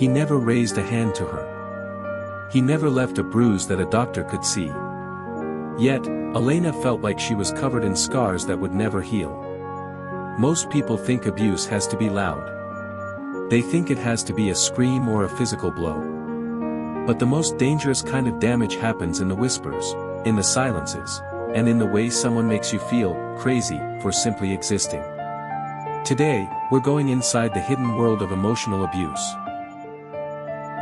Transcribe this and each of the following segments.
He never raised a hand to her. He never left a bruise that a doctor could see. Yet, Elena felt like she was covered in scars that would never heal. Most people think abuse has to be loud. They think it has to be a scream or a physical blow. But the most dangerous kind of damage happens in the whispers, in the silences, and in the way someone makes you feel crazy for simply existing. Today, we're going inside the hidden world of emotional abuse.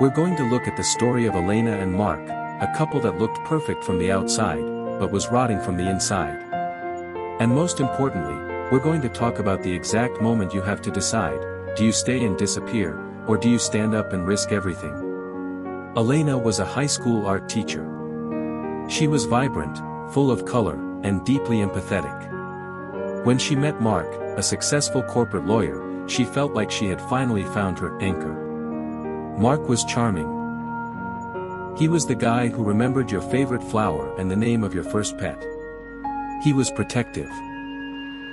We're going to look at the story of Elena and Mark, a couple that looked perfect from the outside, but was rotting from the inside. And most importantly, we're going to talk about the exact moment you have to decide, do you stay and disappear, or do you stand up and risk everything? Elena was a high school art teacher. She was vibrant, full of color, and deeply empathetic. When she met Mark, a successful corporate lawyer, she felt like she had finally found her anchor. Mark was charming. He was the guy who remembered your favorite flower and the name of your first pet. He was protective.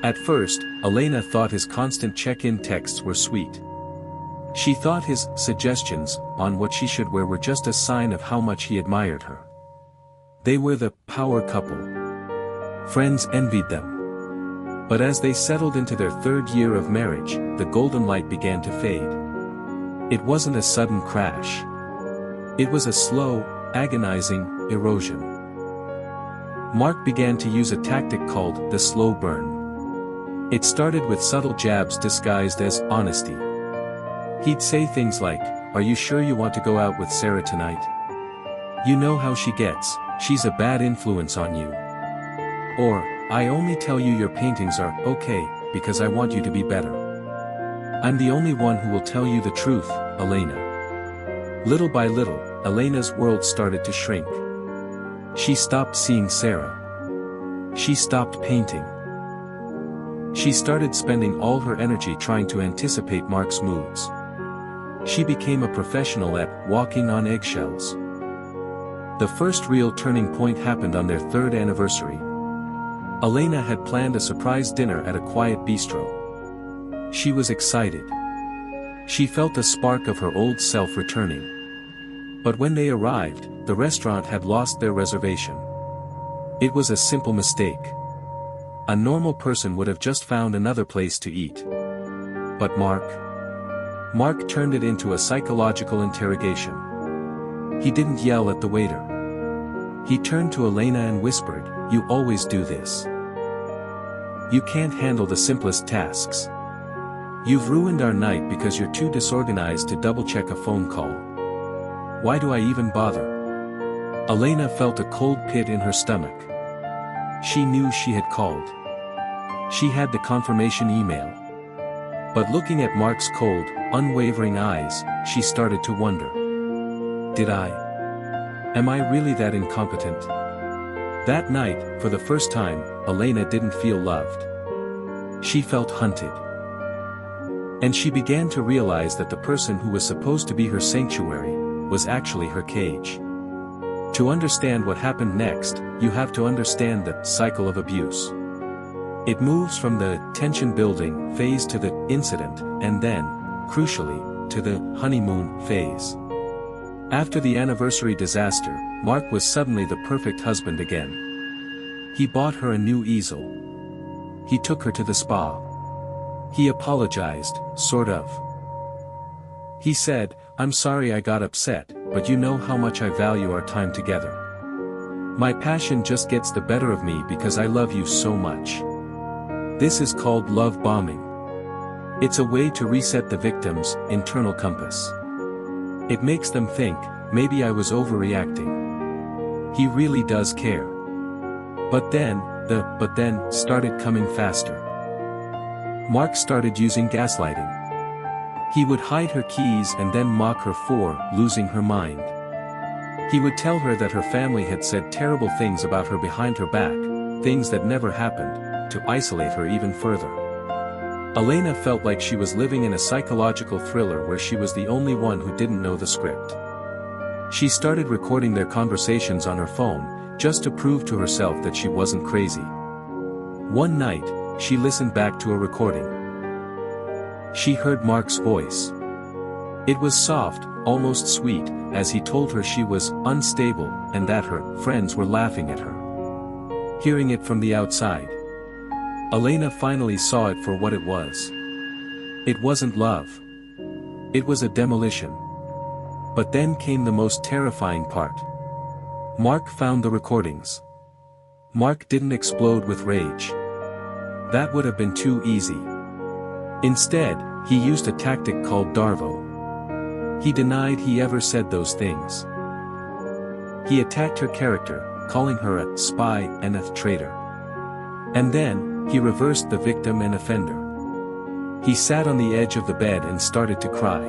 At first, Elena thought his constant check-in texts were sweet. She thought his suggestions on what she should wear were just a sign of how much he admired her. They were the power couple. Friends envied them. But as they settled into their third year of marriage, the golden light began to fade. It wasn't a sudden crash. It was a slow, agonizing erosion. Mark began to use a tactic called the slow burn. It started with subtle jabs disguised as honesty. He'd say things like, "Are you sure you want to go out with Sarah tonight? You know how she gets, she's a bad influence on you." Or, "I only tell you your paintings are okay, because I want you to be better. I'm the only one who will tell you the truth, Elena." Little by little, Elena's world started to shrink. She stopped seeing Sarah. She stopped painting. She started spending all her energy trying to anticipate Mark's moods. She became a professional at walking on eggshells. The first real turning point happened on their third anniversary. Elena had planned a surprise dinner at a quiet bistro. She was excited. She felt a spark of her old self returning. But when they arrived, the restaurant had lost their reservation. It was a simple mistake. A normal person would have just found another place to eat. But Mark turned it into a psychological interrogation. He didn't yell at the waiter. He turned to Elena and whispered, "You always do this. You can't handle the simplest tasks. You've ruined our night because you're too disorganized to double-check a phone call. Why do I even bother?" Elena felt a cold pit in her stomach. She knew she had called. She had the confirmation email. But looking at Mark's cold, unwavering eyes, she started to wonder. Am I really that incompetent? That night, for the first time, Elena didn't feel loved. She felt hunted. And she began to realize that the person who was supposed to be her sanctuary, was actually her cage. To understand what happened next, you have to understand the cycle of abuse. It moves from the tension-building phase to the incident, and then, crucially, to the honeymoon phase. After the anniversary disaster, Mark was suddenly the perfect husband again. He bought her a new easel. He took her to the spa. He apologized, sort of. He said, "I'm sorry I got upset, but you know how much I value our time together. My passion just gets the better of me because I love you so much." This is called love bombing. It's a way to reset the victim's internal compass. It makes them think, maybe I was overreacting. He really does care. But then started coming faster. Mark started using gaslighting. He would hide her keys and then mock her for losing her mind. He would tell her that her family had said terrible things about her behind her back, things that never happened, to isolate her even further. Elena felt like she was living in a psychological thriller where she was the only one who didn't know the script. She started recording their conversations on her phone, just to prove to herself that she wasn't crazy. One night, she listened back to a recording. She heard Mark's voice. It was soft, almost sweet, as he told her she was unstable and that her friends were laughing at her. Hearing it from the outside, Elena finally saw it for what it was. It wasn't love. It was a demolition. But then came the most terrifying part. Mark found the recordings. Mark didn't explode with rage. That would have been too easy. Instead, he used a tactic called DARVO. He denied he ever said those things. He attacked her character, calling her a spy and a traitor. And then, he reversed the victim and offender. He sat on the edge of the bed and started to cry.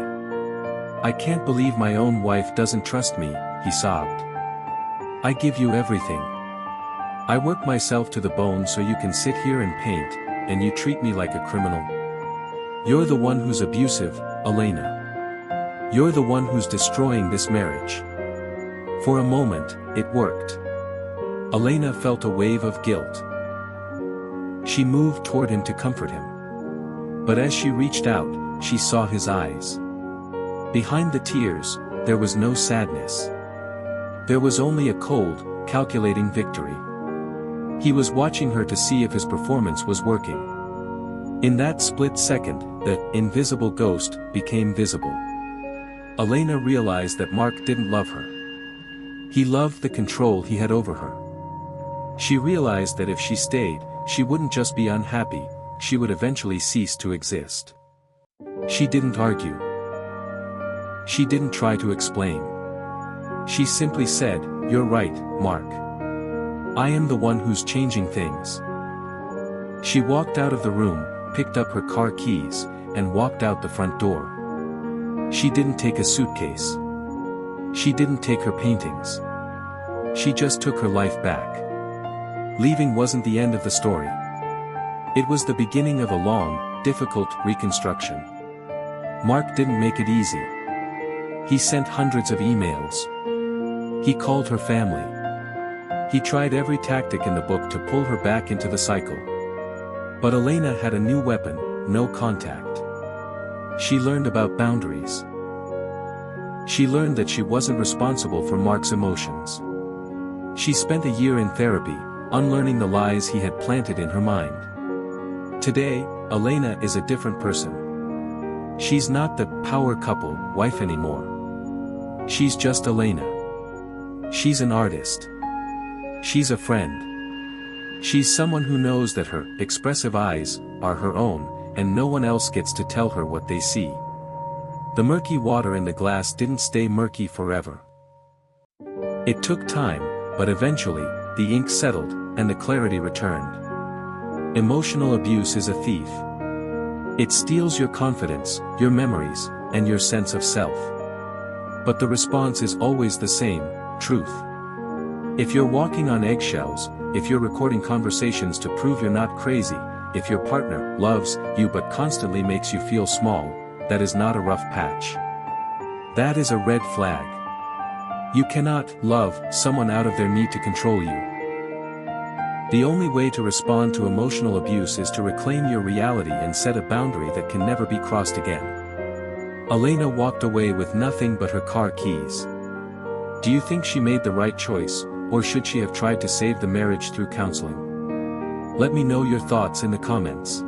"I can't believe my own wife doesn't trust me," he sobbed. "I give you everything. I work myself to the bone so you can sit here and paint, and you treat me like a criminal. You're the one who's abusive, Elena. You're the one who's destroying this marriage." For a moment, it worked. Elena felt a wave of guilt. She moved toward him to comfort him. But as she reached out, she saw his eyes. Behind the tears, there was no sadness. There was only a cold, calculating victory. He was watching her to see if his performance was working. In that split second, the invisible ghost became visible. Elena realized that Mark didn't love her. He loved the control he had over her. She realized that if she stayed, she wouldn't just be unhappy, she would eventually cease to exist. She didn't argue. She didn't try to explain. She simply said, "You're right, Mark. I am the one who's changing things." She walked out of the room, picked up her car keys, and walked out the front door. She didn't take a suitcase. She didn't take her paintings. She just took her life back. Leaving wasn't the end of the story. It was the beginning of a long, difficult reconstruction. Mark didn't make it easy. He sent hundreds of emails. He called her family. He tried every tactic in the book to pull her back into the cycle. But Elena had a new weapon: no contact. She learned about boundaries. She learned that she wasn't responsible for Mark's emotions. She spent a year in therapy, unlearning the lies he had planted in her mind. Today, Elena is a different person. She's not the power couple wife anymore. She's just Elena. She's an artist. She's a friend. She's someone who knows that her expressive eyes are her own, and no one else gets to tell her what they see. The murky water in the glass didn't stay murky forever. It took time, but eventually, the ink settled, and the clarity returned. Emotional abuse is a thief. It steals your confidence, your memories, and your sense of self. But the response is always the same: truth. If you're walking on eggshells, if you're recording conversations to prove you're not crazy, if your partner loves you but constantly makes you feel small, that is not a rough patch. That is a red flag. You cannot love someone out of their need to control you. The only way to respond to emotional abuse is to reclaim your reality and set a boundary that can never be crossed again. Elena walked away with nothing but her car keys. Do you think she made the right choice, or should she have tried to save the marriage through counseling? Let me know your thoughts in the comments.